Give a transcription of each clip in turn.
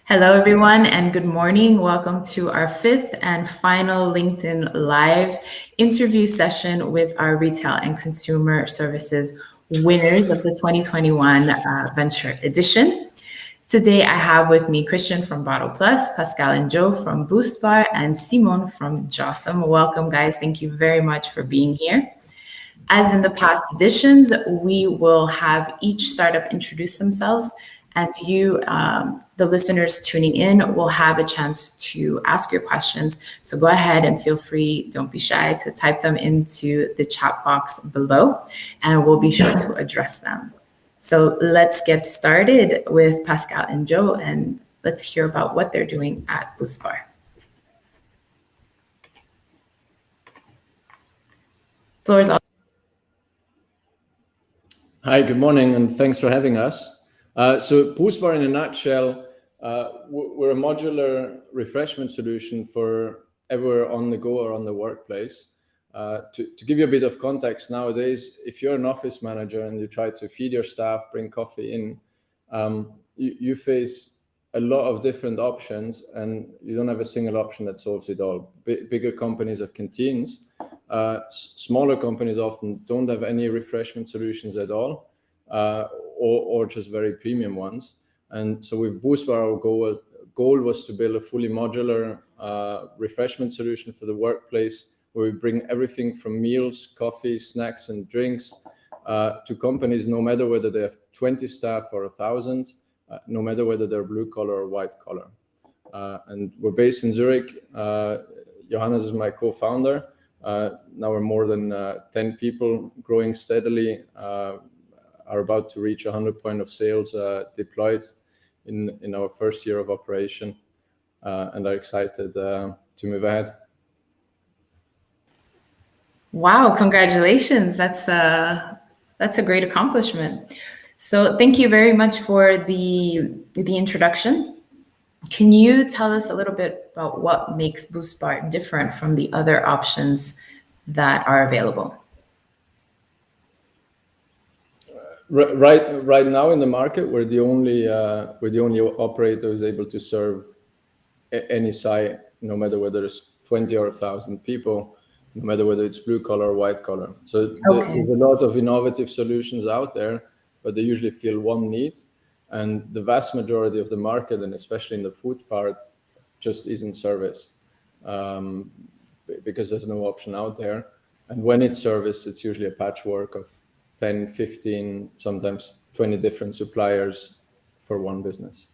Hello, everyone, and good morning. Welcome to our fifth and final LinkedIn Live interview session with our retail and consumer services winners of the 2021 Venture Edition. Today, I have with me Christian from Bottle Plus, Pascal and Joe from Boostbar, and Simon from Jawsome. Welcome, guys. Thank you very much for being here. As in the past editions, we will have each startup introduce themselves, and you, the listeners tuning in, will have a chance to ask your questions. So go ahead and feel free, don't be shy, to type them into the chat box below, and we'll be sure to address them. So let's get started with Pascal and Joe, and let's hear about what they're doing at Boostbar. Floor is all. Hi, good morning, and thanks for having us. So Boostbar, in a nutshell, we're a modular refreshment solution for everywhere on the go or on the workplace. To give you a bit of context, nowadays, if you're an office manager and you try to feed your staff, bring coffee in, you face a lot of different options, and you don't have a single option that solves it all. Bigger companies have canteens. Smaller companies often don't have any refreshment solutions at all, or just very premium ones. And so with Boostbar, our goal was to build a fully modular refreshment solution for the workplace, where we bring everything from meals, coffee, snacks, and drinks to companies, no matter whether they have 20 staff or 1,000, no matter whether they're blue collar or white collar. And we're based in Zurich. Johannes is my co-founder. Now we're more than 10 people, growing steadily, are about to reach 100 point of sales deployed in our first year of operation, and are excited to move ahead. Wow, congratulations. That's a great accomplishment. So thank you very much for the introduction. Can you tell us a little bit about what makes Boostpart different from the other options that are available? Right now in the market, we're the only operator who's able to serve any site, no matter whether it's 20 or 1,000 people, no matter whether it's blue collar or white collar. So there's a lot of innovative solutions out there, but they usually fill one need. And the vast majority of the market, and especially in the food part, just isn't serviced because there's no option out there. And when it's serviced, it's usually a patchwork of 10, 15, sometimes 20 different suppliers for one business.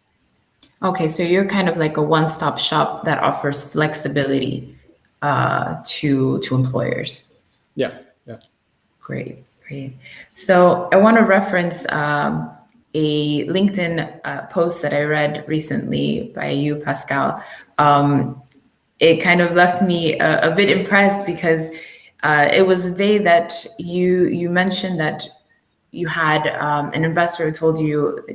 Okay, so you're kind of like a one-stop shop that offers flexibility to employers. Yeah. Great. So I want to reference a LinkedIn post that I read recently by you, Pascal. It kind of left me a bit impressed because it was a day that you mentioned that you had an investor who told you,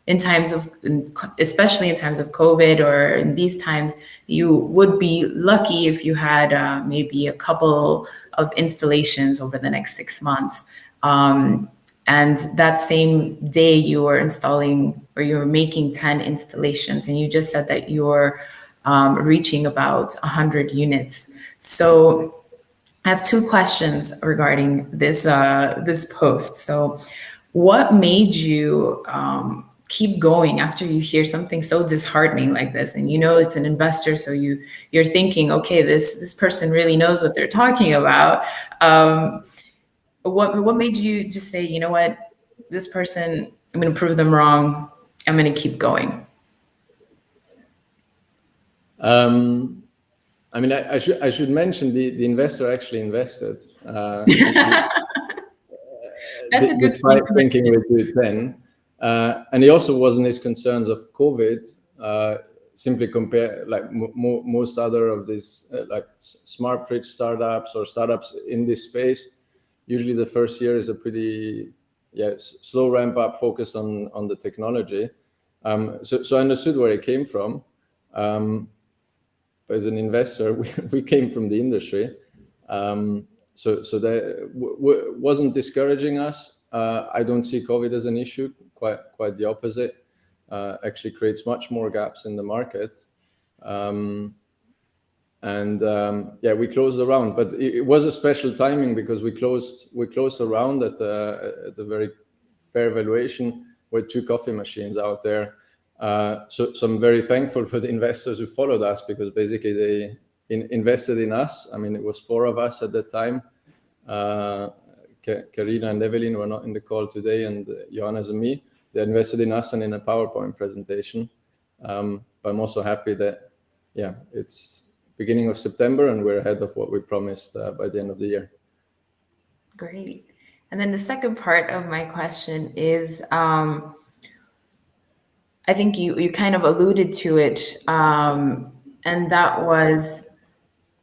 especially in times of COVID or in these times, you would be lucky if you had maybe a couple of installations over the next 6 months. And that same day you were installing, or you were making 10 installations, and you just said that you're reaching about 100 units. So I have two questions regarding this post. So what made you keep going after you hear something so disheartening like this? And you know it's an investor, so you're thinking, okay, this person really knows what they're talking about. What made you just say, you know what, this person, I'm going to prove them wrong, I'm going to keep going? I mean, I should mention the investor actually invested. That's a good despite point. Thinking we do it then. And he also wasn't his concerns of COVID. Simply compare, like most other of these like smart fridge startups or startups in this space, usually the first year is a pretty slow ramp up, focus on the technology. So I understood where it came from. But as an investor, we came from the industry. So that wasn't discouraging us. I don't see COVID as an issue, quite the opposite. actually creates much more gaps in the market. We closed the round, but it was a special timing because we closed the round at a very fair valuation with 2 coffee machines out there. So I'm very thankful for the investors who followed us, because basically they invested in us. I mean, it was 4 of us at that time. Karina and Evelyn were not in the call today, and Johannes and me. They invested in us and in a PowerPoint presentation. But I'm also happy that, it's beginning of September and we're ahead of what we promised by the end of the year. Great. And then the second part of my question is, I think you kind of alluded to it, and that was,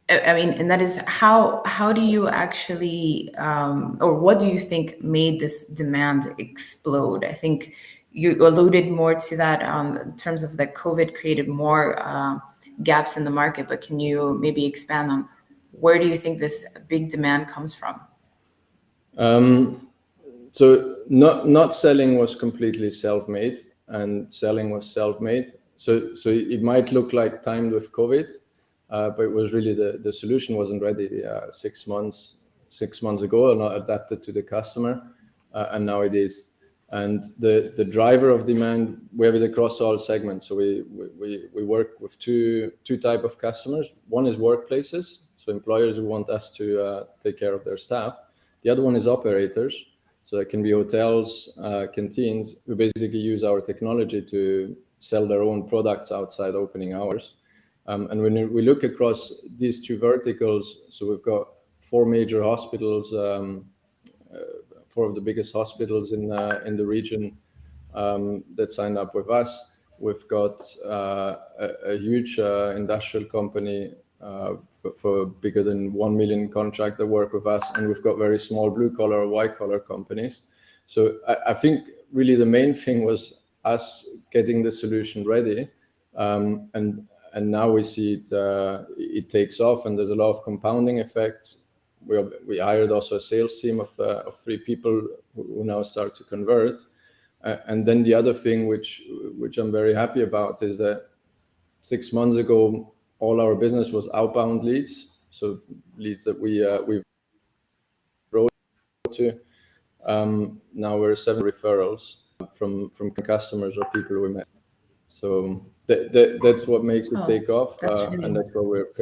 and that is how do you actually, or what do you think made this demand explode? I think you alluded more to that in terms of that COVID created more gaps in the market, but can you maybe expand on where do you think this big demand comes from? So not selling was completely self-made, and selling was self-made. So it might look like timed with COVID, but it was really the solution wasn't ready 6 months ago, or not adapted to the customer, and now it is. And the driver of demand, we have it across all segments. So we work with two type of customers. One is workplaces, so employers who want us to take care of their staff. The other one is operators, so it can be hotels, canteens, who basically use our technology to sell their own products outside opening hours. And when we look across these 2 verticals, so we've got 4 major hospitals, 4 of the biggest hospitals in the region that signed up with us. We've got a huge industrial company for bigger than 1 million contract that work with us, and we've got very small blue collar or white collar companies. So I think really the main thing was us getting the solution ready, and now we see it takes off, and there's a lot of compounding effects. We hired also a sales team of 3 people who now start to convert. And then the other thing which I'm very happy about is that 6 months ago, all our business was outbound leads, so leads that we wrote to. Now we're 7 referrals from customers or people we met. So that's what makes it take off, really and that's why we're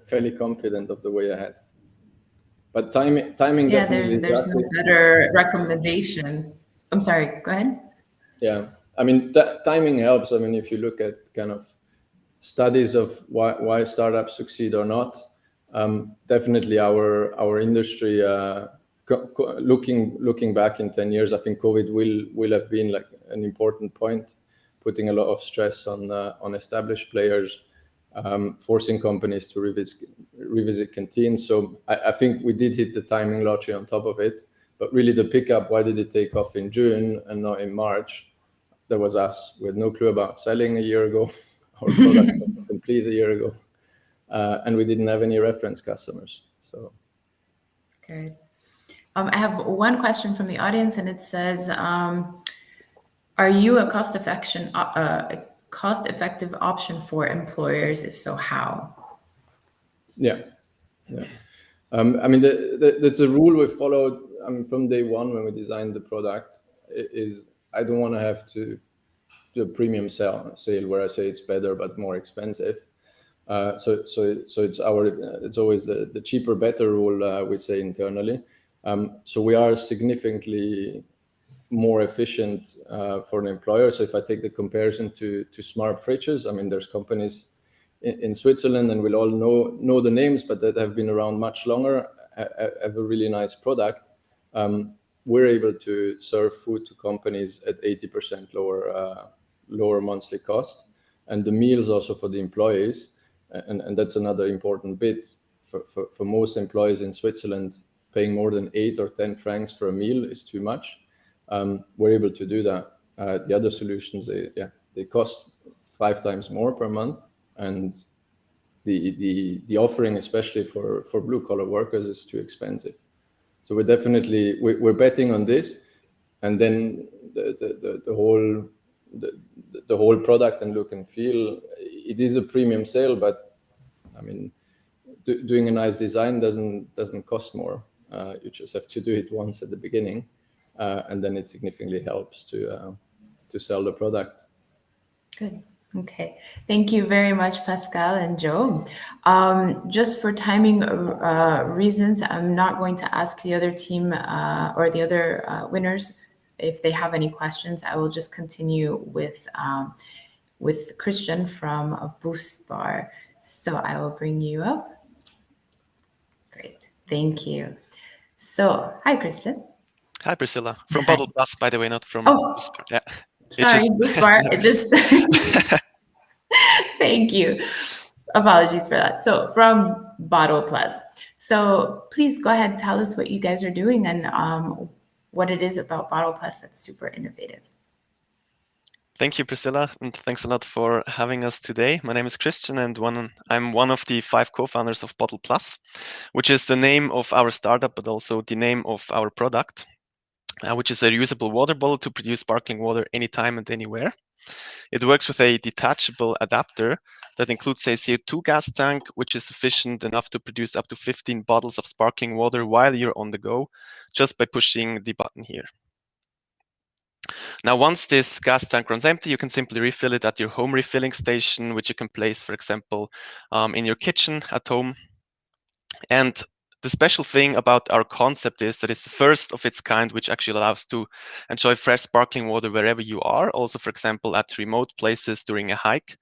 fairly confident of the way ahead. But timing definitely. There's no better recommendation. I'm sorry, go ahead. Yeah, I mean, timing helps. I mean, if you look at kind of studies of why startups succeed or not, definitely our industry, looking back in 10 years, I think COVID will have been like an important point, putting a lot of stress on established players, forcing companies to revisit canteens. So I think we did hit the timing lottery on top of it. But really the pickup, why did it take off in June and not in March? That was us. We had no clue about selling a year ago. Our product was complete a year ago. And we didn't have any reference customers. So good. I have one question from the audience, and it says, are you a cost-effective option for employers? If so, how? Yeah. I mean, that's a rule we followed from day one when we designed the product. Is I don't want to have to do a premium sale where I say it's better but more expensive. So it's always the cheaper, better rule we say internally. So we are significantly more efficient for an employer. So if I take the comparison to smart fridges, I mean, there's companies in Switzerland, and we'll all know the names, but that have been around much longer, have a really nice product. We're able to serve food to companies at 80% lower monthly cost, and the meals also for the employees. And that's another important bit for most employees in Switzerland. Paying more than 8 or 10 francs for a meal is too much. We're able to do that. The other solutions, they cost 5 times more per month, and the offering, especially for blue collar workers, is too expensive. So we're betting on this, and then the whole product and look and feel, it is a premium sale, but I mean, doing a nice design doesn't cost more. You just have to do it once at the beginning, and then it significantly helps to sell the product. Good. Okay. Thank you very much, Pascal and Joe. Just for timing reasons, I'm not going to ask the other team or the other winners if they have any questions. I will just continue with Christian from Boostbar. So I will bring you up. Great. Thank you. So, hi, Christian. Hi, Priscilla. From Bottle Plus, by the way, not from Boostbar. Yeah. Sorry, Boostbar. It just Thank you. Apologies for that. So from Bottle Plus. So please go ahead and tell us what you guys are doing and what it is about Bottle Plus that's super innovative. Thank you, Priscilla, and thanks a lot for having us today. My name is Christian, and I'm one of the 5 co-founders of Bottle Plus, which is the name of our startup, but also the name of our product, which is a reusable water bottle to produce sparkling water anytime and anywhere. It works with a detachable adapter that includes a CO2 gas tank, which is efficient enough to produce up to 15 bottles of sparkling water while you're on the go, just by pushing the button here. Now, once this gas tank runs empty, you can simply refill it at your home refilling station, which you can place, for example, in your kitchen at home. And the special thing about our concept is that it's the first of its kind, which actually allows to enjoy fresh sparkling water wherever you are, also, for example, at remote places during a hike.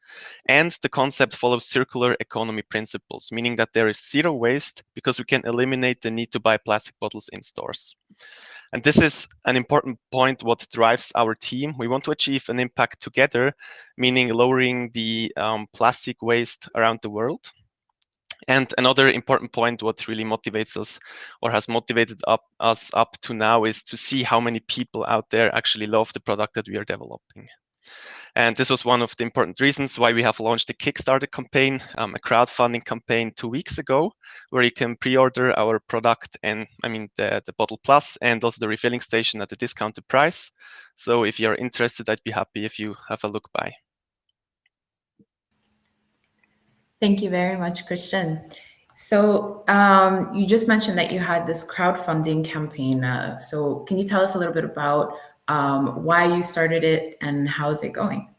And the concept follows circular economy principles, meaning that there is zero waste because we can eliminate the need to buy plastic bottles in stores. And this is an important point, what drives our team. We want to achieve an impact together, meaning lowering the plastic waste around the world. And another important point, what really motivates us or has motivated us up to now, is to see how many people out there actually love the product that we are developing. And this was one of the important reasons why we have launched a Kickstarter campaign, a crowdfunding campaign 2 weeks ago, where you can pre-order our product and the Bottle Plus and also the refilling station at a discounted price. So if you're interested, I'd be happy if you have a look by. Thank you very much, Christian. So you just mentioned that you had this crowdfunding campaign. So can you tell us a little bit about why you started it and how is it going?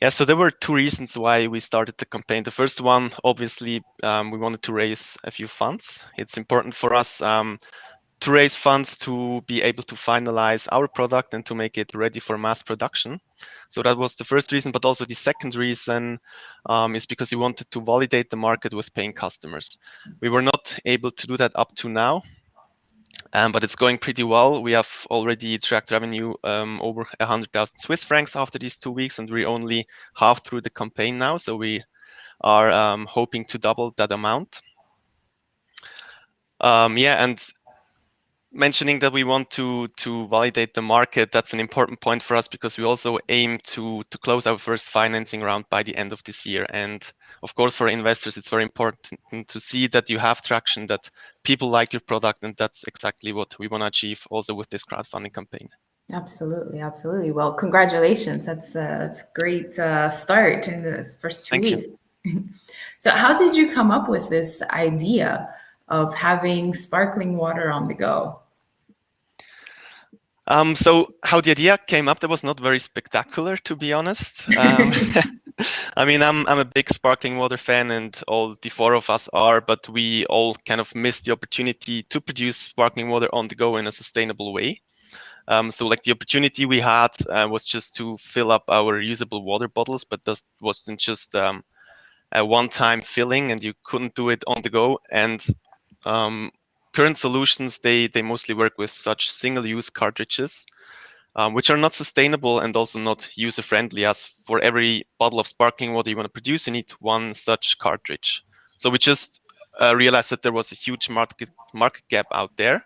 Yeah, so there were 2 reasons why we started the campaign. The first one, obviously, we wanted to raise a few funds. It's important for us to raise funds to be able to finalize our product and to make it ready for mass production. So that was the first reason, but also the second reason is because we wanted to validate the market with paying customers. We were not able to do that up to now, but it's going pretty well. We have already tracked revenue over 100,000 Swiss francs after these 2 weeks, and we're only half through the campaign now. So we are hoping to double that amount. And mentioning that we want to validate the market, that's an important point for us because we also aim to close our first financing round by the end of this year. And of course, for investors, it's very important to see that you have traction, that people like your product, and that's exactly what we want to achieve also with this crowdfunding campaign. Absolutely, absolutely. Well, congratulations. That's a great start in the first 2 weeks. So how did you come up with this idea of having sparkling water on the go? So how the idea came up, that was not very spectacular, to be honest. I'm a big sparkling water fan, and all the 4 of us are, but we all kind of missed the opportunity to produce sparkling water on the go in a sustainable way. So like the opportunity we had was just to fill up our reusable water bottles, but that wasn't just a one-time filling, and you couldn't do it on the go. And current solutions, they mostly work with such single-use cartridges, which are not sustainable and also not user-friendly, as for every bottle of sparkling water you want to produce, you need 1 such cartridge. So we just realized that there was a huge market gap out there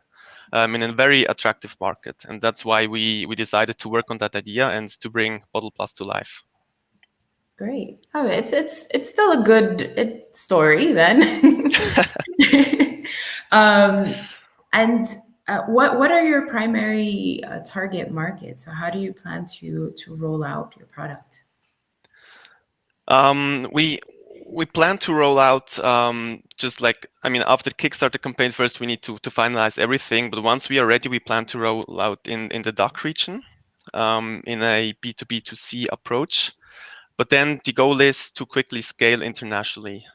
in a very attractive market. And that's why we decided to work on that idea and to bring Bottle Plus to life. Great. Oh, it's still a good story then. And What are your primary target markets? So how do you plan to roll out your product? We plan to roll out just like, I mean, after the Kickstarter campaign, first we need to finalize everything. But once we are ready, we plan to roll out in the DACH region in a B2B2C approach. But then the goal is to quickly scale internationally.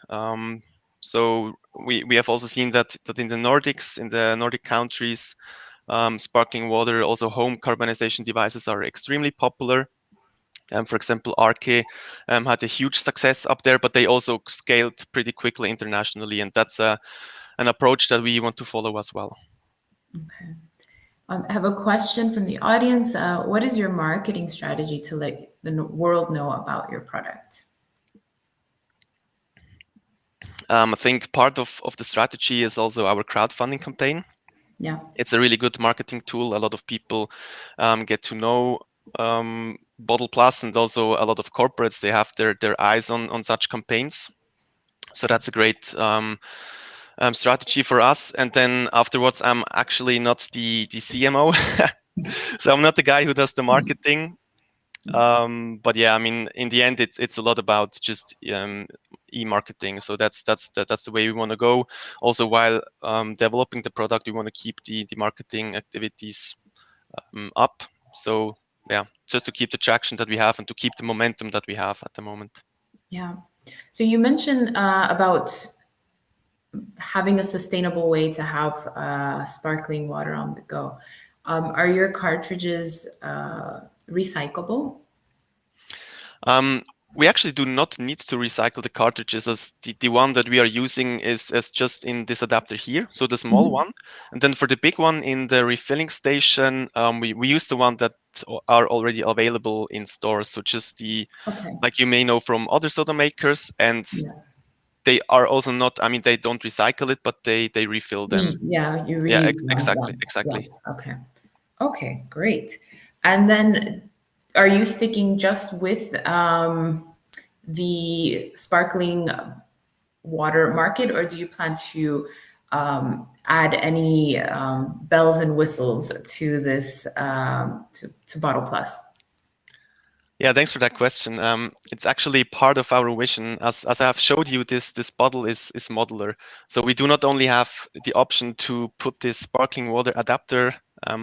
So we have also seen that in the Nordics, in the Nordic countries, sparkling water, also home carbonization devices are extremely popular. For example, Arke had a huge success up there, but they also scaled pretty quickly internationally, and that's an approach that we want to follow as well. Okay. I have a question from the audience. What is your marketing strategy to let the world know about your product? I think part of the strategy is also our crowdfunding campaign. Yeah. It's a really good marketing tool. A lot of people get to know Bottle Plus, and also a lot of corporates, they have their eyes on such campaigns. So that's a great strategy for us. And then afterwards, I'm actually not the CMO. So I'm not the guy who does the marketing. But yeah, I mean, in the end, it's a lot about just e-marketing. So that's the way we want to go. Also, while developing the product, we want to keep the marketing activities up. So yeah, just to keep the traction that we have and to keep the momentum that we have at the moment. Yeah. So you mentioned about having a sustainable way to have sparkling water on the go. Are your cartridges recyclable? We actually do not need to recycle the cartridges, as the one that we are using is just in this adapter here, so the small one. And then for the big one in the refilling station, we use the one that are already available in stores. So just like you may know from other soda makers, and they are also not, I mean, they don't recycle it, but they refill them. Yeah, you reuse Yeah, them. exactly. Yeah. Okay, great. And then are you sticking just with the sparkling water market, or do you plan to add any bells and whistles to this to Bottle Plus? Yeah, thanks for that question. It's actually part of our vision. As I have showed you, this bottle is modular. So we do not only have the option to put this sparkling water adapter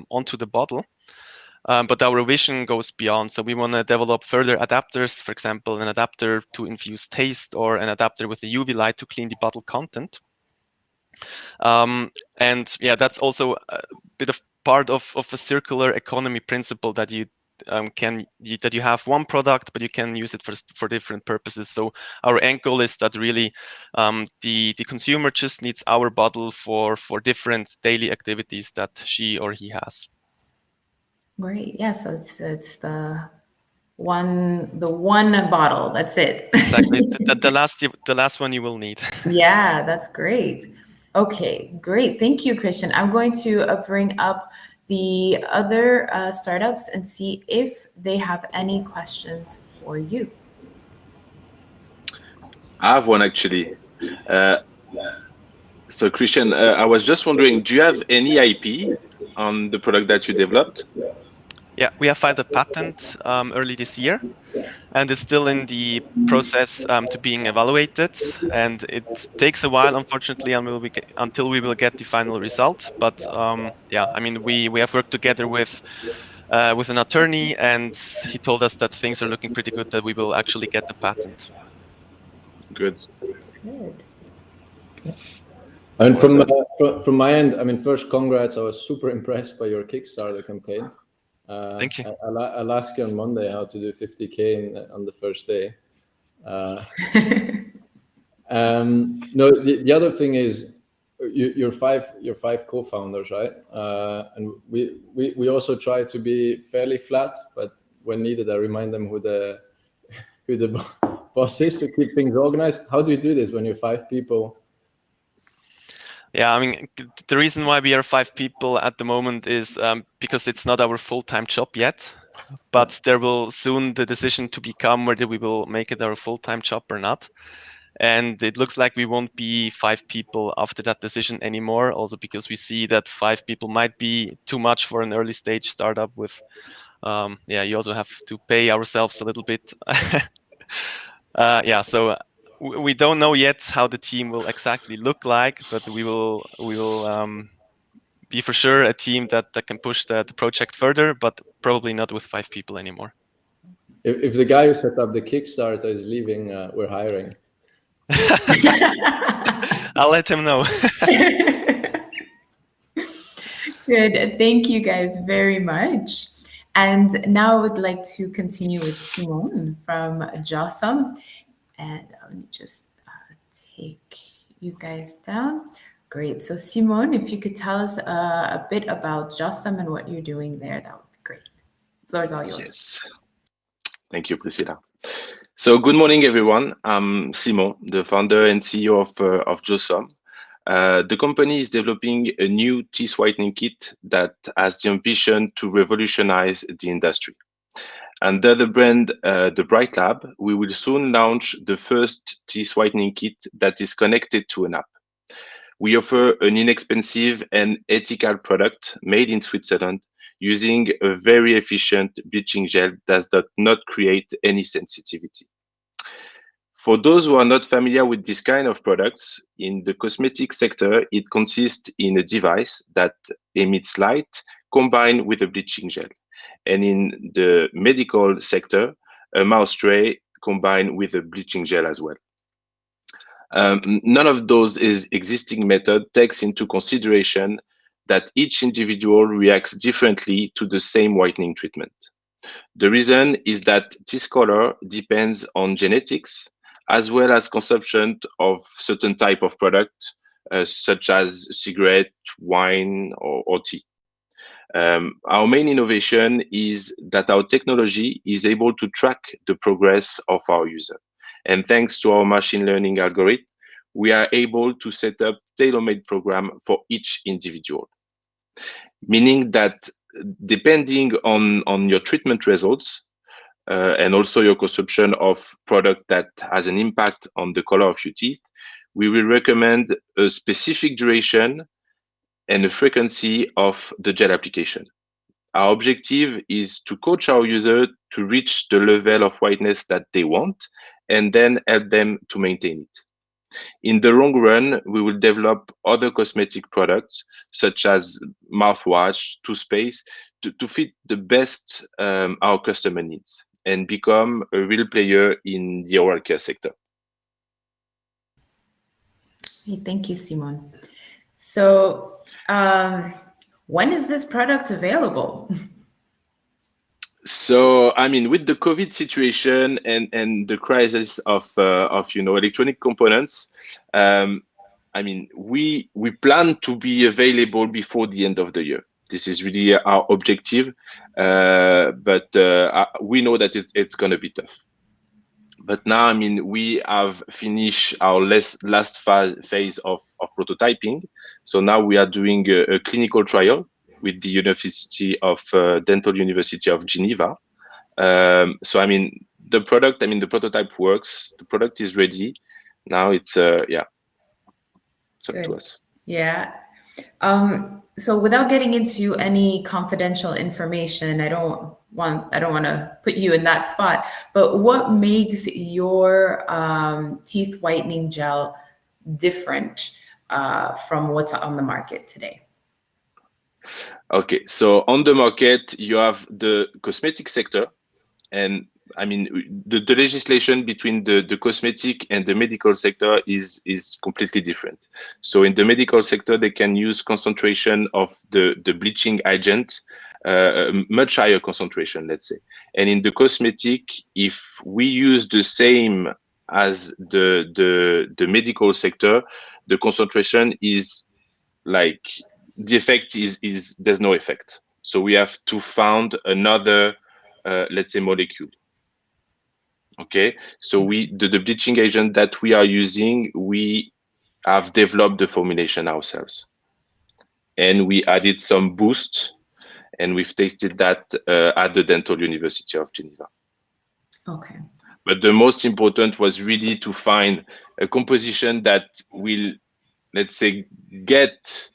onto the bottle, but our vision goes beyond. So we want to develop further adapters, for example, an adapter to infuse taste, or an adapter with a UV light to clean the bottle content. And yeah, that's also a bit of part of a circular economy principle that you that you have one product, but you can use it for different purposes. So our end goal is that really the consumer just needs our bottle for different daily activities that she or he has. Great. Yeah. So it's the one bottle. That's it. Exactly. The last one you will need. Yeah, that's great. Okay, great. Thank you, Christian. I'm going to bring up the other startups and see if they have any questions for you. I have one actually. So Christian, I was just wondering, do you have any IP on the product that you developed? Yeah, we have filed a patent early this year, and it's still in the process to being evaluated. And it takes a while, unfortunately, until we will get the final result. But yeah, I mean, we have worked together with an attorney, and he told us that things are looking pretty good, that we will actually get the patent. Good. Good. I mean, from my end, I mean, first, congrats. I was super impressed by your Kickstarter campaign. Thank you. I'll ask you on Monday how to do 50K on the first day. No, the other thing is your five co-founders, right? And we also try to be fairly flat, but when needed, I remind them who the boss is to keep things organized. How do you do this when you're 5 people? Yeah, I mean, the reason why we are 5 people at the moment is because it's not our full-time job yet, but there will soon the decision to become whether we will make it our full-time job or not. And it looks like we won't be 5 people after that decision anymore, also because we see that 5 people might be too much for an early stage startup with, you also have to pay ourselves a little bit. So we don't know yet how the team will exactly look like, but we will be for sure a team that can push the project further, but probably not with 5 people anymore. If the guy who set up the Kickstarter is leaving, we're hiring. I'll let him know. Good. Thank you guys very much. And now I would like to continue with Simone from Jawsome. And let me just take you guys down. Great. So Simone, if you could tell us a bit about Jawsome and what you're doing there, that would be great. The floor is all yours. Yes. Thank you, Priscilla. So good morning, everyone. I'm Simon, the founder and CEO of Jawsome. The company is developing a new teeth whitening kit that has the ambition to revolutionize the industry. Under the brand The Bright Lab, we will soon launch the first teeth whitening kit that is connected to an app. We offer an inexpensive and ethical product made in Switzerland using a very efficient bleaching gel that does not create any sensitivity. For those who are not familiar with this kind of products, in the cosmetic sector, it consists in a device that emits light combined with a bleaching gel. And in the medical sector, a mouse tray combined with a bleaching gel as well. None of those existing method takes into consideration that each individual reacts differently to the same whitening treatment. The reason is that teeth color depends on genetics, as well as consumption of certain type of product, such as cigarette, wine, or tea. Our main innovation is that our technology is able to track the progress of our user. And thanks to our machine learning algorithm, we are able to set up tailor-made program for each individual. Meaning that depending on your treatment results, and also your consumption of product that has an impact on the color of your teeth, we will recommend a specific duration and a frequency of the gel application. Our objective is to coach our user to reach the level of whiteness that they want, and then help them to maintain it. In the long run, we will develop other cosmetic products, such as mouthwash, toothpaste, to fit the best our customer needs and become a real player in the oral care sector. Hey, thank you, Simon. So when is this product available? So, I mean, with the COVID situation and the crisis of electronic components, I mean, we plan to be available before the end of the year. This is really our objective, but we know that it's going to be tough. But now, I mean, we have finished our last phase of prototyping. So now we are doing a clinical trial with the Dental University of Geneva. So, I mean, the prototype works. The product is ready. Now it's, it's up to us. Yeah. So without getting into any confidential information, I don't want to put you in that spot, but what makes your teeth whitening gel different from what's on the market today? Okay, so on the market, you have the cosmetic sector, and I mean, the legislation between the cosmetic and the medical sector is completely different. So in the medical sector, they can use concentration of the bleaching agent, much higher concentration, let's say. And in the cosmetic, if we use the same as the medical sector, the concentration is like, the effect is there's no effect. So we have to find another, let's say, molecule. Okay, so the bleaching agent that we are using, we have developed the formulation ourselves, and we added some boost, and we've tasted that at the Dental University of Geneva. Okay. But the most important was really to find a composition that will, let's say, get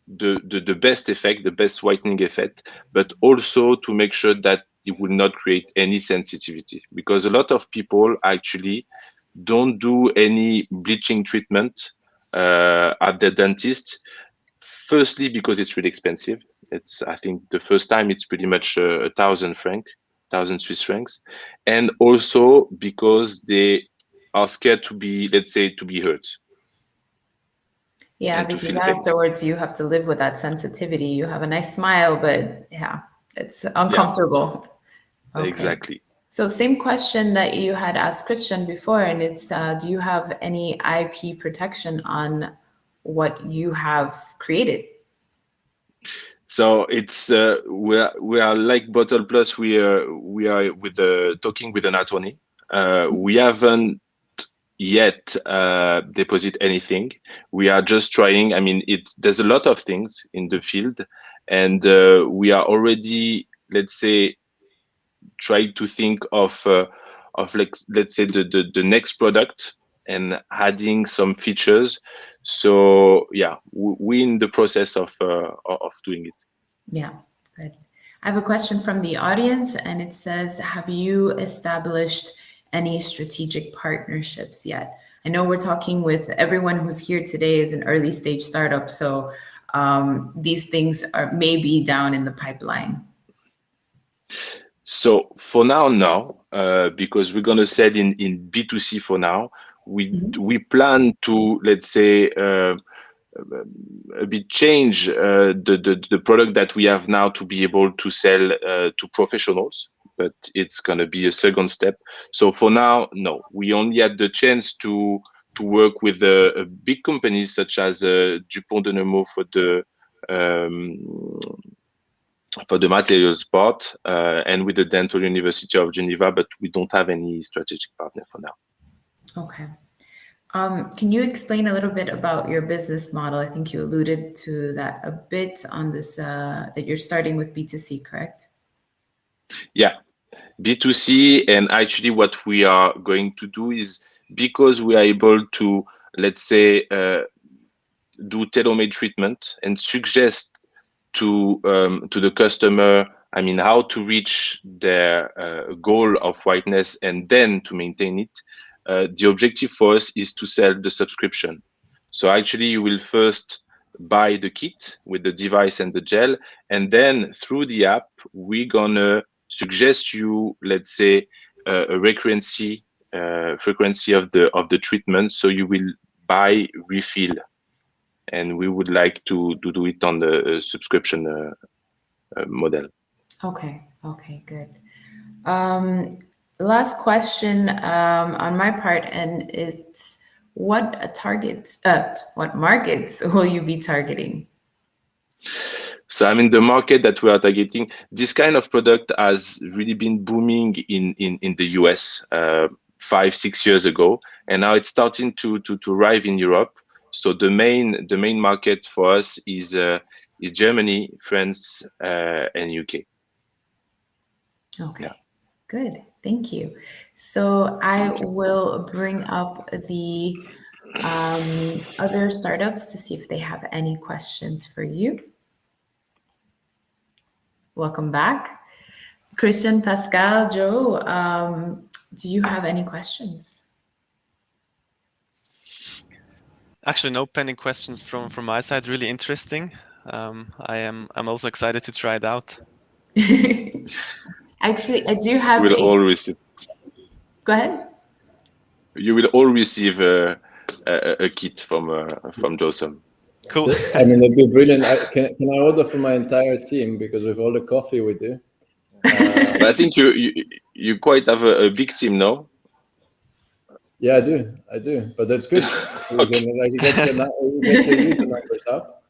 the best effect, the best whitening effect, but also to make sure that it will not create any sensitivity, because a lot of people actually don't do any bleaching treatment at the dentist. Firstly, because it's really expensive. It's, I think the first time it's pretty much 1,000 Swiss francs. And also because they are scared to be, let's say, to be hurt. Yeah, and to because feel pain. afterwards you have to live with that sensitivity. You have a nice smile, but yeah, it's uncomfortable. Okay. Exactly. So same question that you had asked Christian before, and it's, do you have any IP protection on what you have created? So it's we are like Bottle Plus. We are with talking with an attorney. We haven't yet deposit anything. We are just trying. I mean, there's a lot of things in the field, and we are already, let's say, trying to think of like, let's say, the next product and adding some features. So yeah, we're in the process of doing it. Yeah, good. I have a question from the audience, and it says, have you established any strategic partnerships yet? I know we're talking with everyone who's here today is an early stage startup, so these things are maybe down in the pipeline. So for now, no, because we're going to sell in B2C for now. We plan to, let's say, a bit change the product that we have now to be able to sell to professionals, but it's going to be a second step. So for now, no, we only had the chance to work with big companies such as Dupont de Nemours for the materials part, and with the Dental University of Geneva, but we don't have any strategic partner for now. Okay. Can you explain a little bit about your business model? I think you alluded to that a bit on this, that you're starting with B2C, correct? Yeah, B2C, and actually what we are going to do is, because we are able to, let's say, do tailor-made treatment and suggest to the customer, I mean, how to reach their goal of whiteness and then to maintain it. The objective for us is to sell the subscription. So actually you will first buy the kit with the device and the gel, and then through the app, we're gonna suggest you, let's say, a frequency of the treatment. So you will buy, refill, and we would like to do it on the subscription model. Okay, good. Last question on my part, and it's what markets will you be targeting? So I mean, the market that we are targeting, this kind of product has really been booming in the US 5-6 years ago, and now it's starting to arrive in Europe. So the main market for us is Germany, France, and UK. Okay, good. Thank you. So I will bring up the other startups to see if they have any questions for you. Welcome back. Christian, Pascal, Joe, do you have any questions? Actually, no pending questions from my side. Really interesting. I'm also excited to try it out. Actually, I do have. You will all receive. Go ahead. You will all receive a kit from Jawsome. Cool. I mean, it'd be brilliant. Can I order for my entire team, because with all the coffee we do? But I think you quite have a big team, no? Yeah, I do. But that's good. Okay. You get your user numbers up.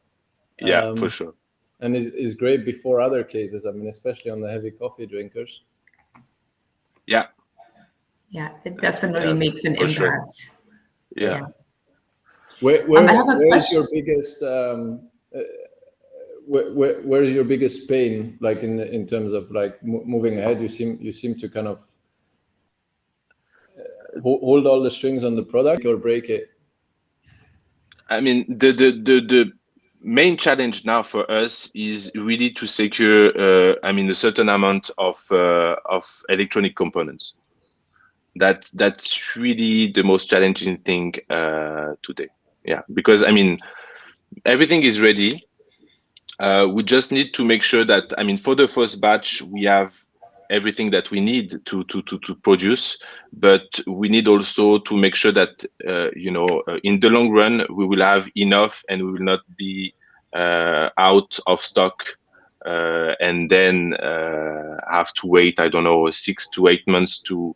Yeah, for sure. And it's great before other cases. I mean, especially on the heavy coffee drinkers. Yeah. Yeah, it definitely makes an impact. Sure. Yeah. Where is your biggest? Where is your biggest pain? Like in terms of like moving ahead, you seem to kind of hold all the strings on the product or break it? I mean, the main challenge now for us is really to secure, I mean, a certain amount of electronic components. That's really the most challenging thing today. Yeah, because I mean, everything is ready. We just need to make sure that, I mean, for the first batch, we have everything that we need to produce, but we need also to make sure that, you know, in the long run, we will have enough and we will not be out of stock and then have to wait, I don't know, 6 to 8 months to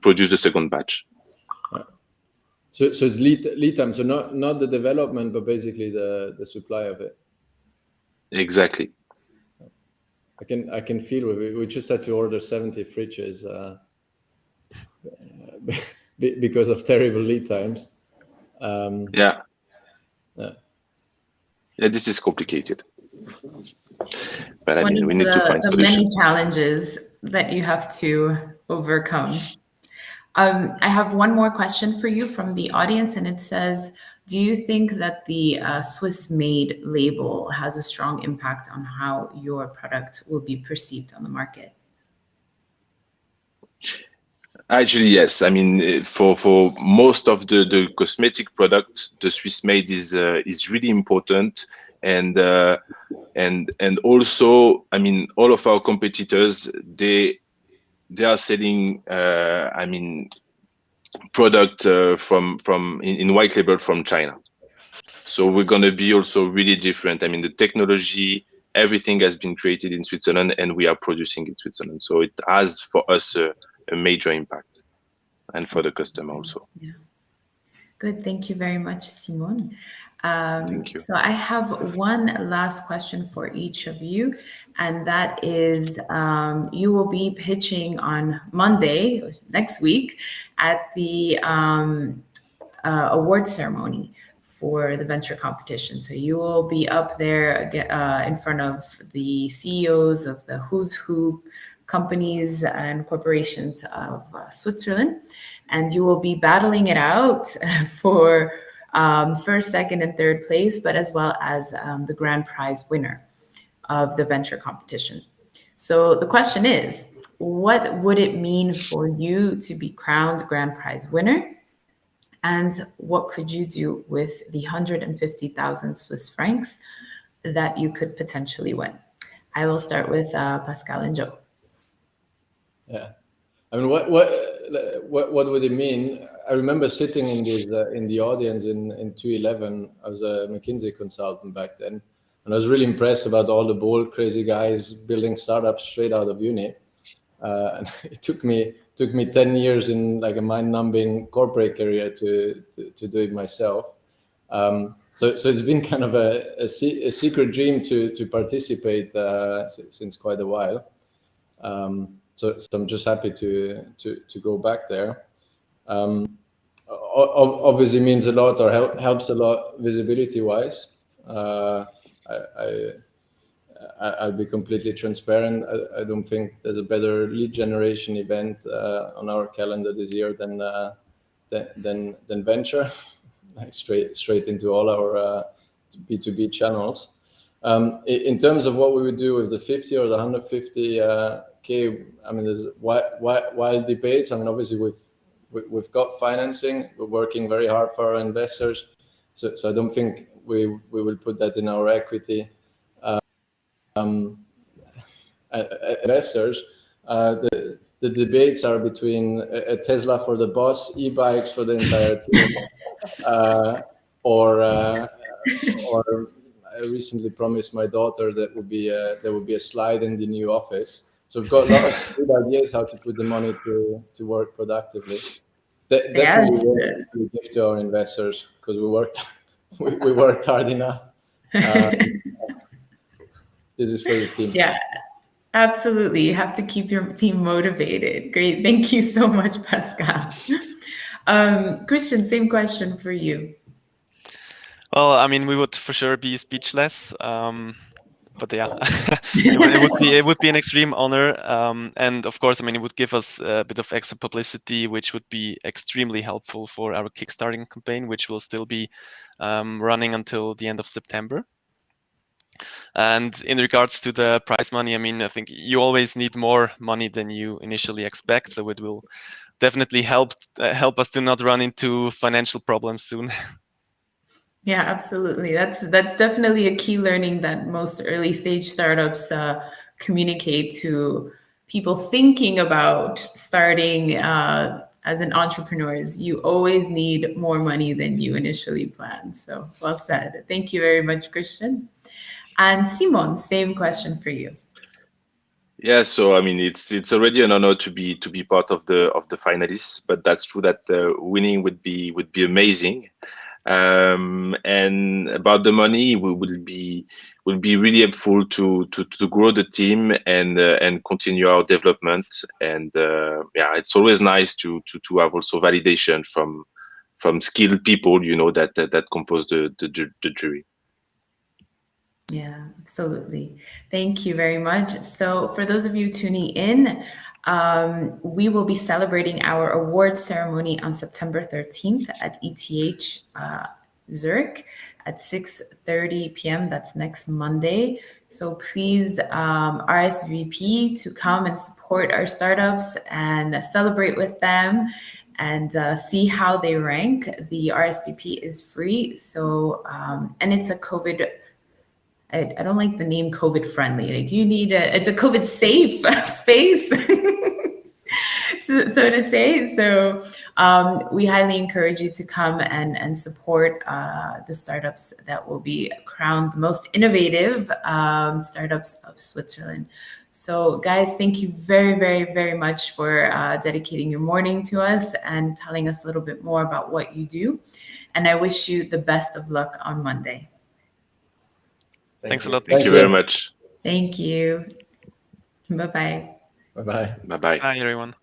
produce the second batch. So it's lead time. So not the development, but basically the supply of it. Exactly. I can feel we just had to order 70 fridges because of terrible lead times. Yeah, this is complicated. But I mean, we need to find solutions. Many challenges that you have to overcome. I have one more question for you from the audience, and it says, do you think that the Swiss-made label has a strong impact on how your product will be perceived on the market? Actually, yes. I mean, for most of the cosmetic product, the Swiss-made is really important, and also, I mean, all of our competitors, they are selling, I mean, product in white label from China. So we're going to be also really different. I mean, the technology, everything has been created in Switzerland, and we are producing in Switzerland. So it has for us a major impact, and for the customer also. Yeah. Good. Thank you very much, Simon. Thank you. So I have one last question for each of you, and that is, you will be pitching on Monday, next week, at the award ceremony for the venture competition. So you will be up there in front of the CEOs of the who's who companies and corporations of Switzerland, and you will be battling it out for first, second, and third place, but as well as the grand prize winner of the venture competition. So the question is, what would it mean for you to be crowned grand prize winner? And what could you do with the 150,000 Swiss francs that you could potentially win? I will start with Pascal and Joe. Yeah, I mean, what would it mean? I remember sitting in the audience in 2011. I was a McKinsey consultant back then, and I was really impressed about all the bold, crazy guys building startups straight out of uni. And it took me 10 years in like a mind-numbing corporate career to do it myself. So it's been kind of a secret dream to participate since quite a while. So I'm just happy to go back there. Obviously means a lot, or helps a lot visibility-wise. I'll be completely transparent. I don't think there's a better lead generation event on our calendar this year than venture, like straight into all our B2B channels. In terms of what we would do with the 50 or the 150K, I mean, there's wild debates. I mean, obviously we've got financing. We're working very hard for our investors, so I don't think we will put that in our equity. Investors, the debates are between a Tesla for the boss, e-bikes for the entire team, or I recently promised my daughter that there would be a slide in the new office. So we've got a lot of good ideas how to put the money to work productively. Definitely we give to our investors because we worked hard enough. This is for the team. Yeah, absolutely. You have to keep your team motivated. Great. Thank you so much, Pascal. Christian, same question for you. Well, I mean, we would for sure be speechless. But yeah, it would be an extreme honor, and of course, I mean, it would give us a bit of extra publicity, which would be extremely helpful for our Kickstarting campaign, which will still be running until the end of September. And in regards to the prize money, I mean, I think you always need more money than you initially expect, so it will definitely help us to not run into financial problems soon. Yeah, absolutely. That's definitely a key learning that most early stage startups communicate to people thinking about starting as an entrepreneur. Is you always need more money than you initially planned. So well said. Thank you very much, Christian. And Simon, same question for you. Yeah, so I mean, it's already an honor to be part of the finalists, but that's true that winning would be amazing. And about the money, we will be really helpful to grow the team and continue our development. And yeah, it's always nice to have also validation from skilled people, you know, that compose the jury. Yeah, absolutely. Thank you very much. So for those of you tuning in, we will be celebrating our award ceremony on September 13th at ETH Zurich at 6:30 p.m. That's next Monday. So please RSVP to come and support our startups and celebrate with them and see how they rank. The RSVP is free. So, and it's a COVID, I don't like the name COVID friendly. Like you need it's a COVID safe space, so to say. So we highly encourage you to come and support the startups that will be crowned the most innovative startups of Switzerland. So guys, thank you very, very, very much for dedicating your morning to us and telling us a little bit more about what you do. And I wish you the best of luck on Monday. Thanks a lot. Thank you very much. Thank you. Bye-bye. Bye-bye. Bye-bye. Bye, everyone.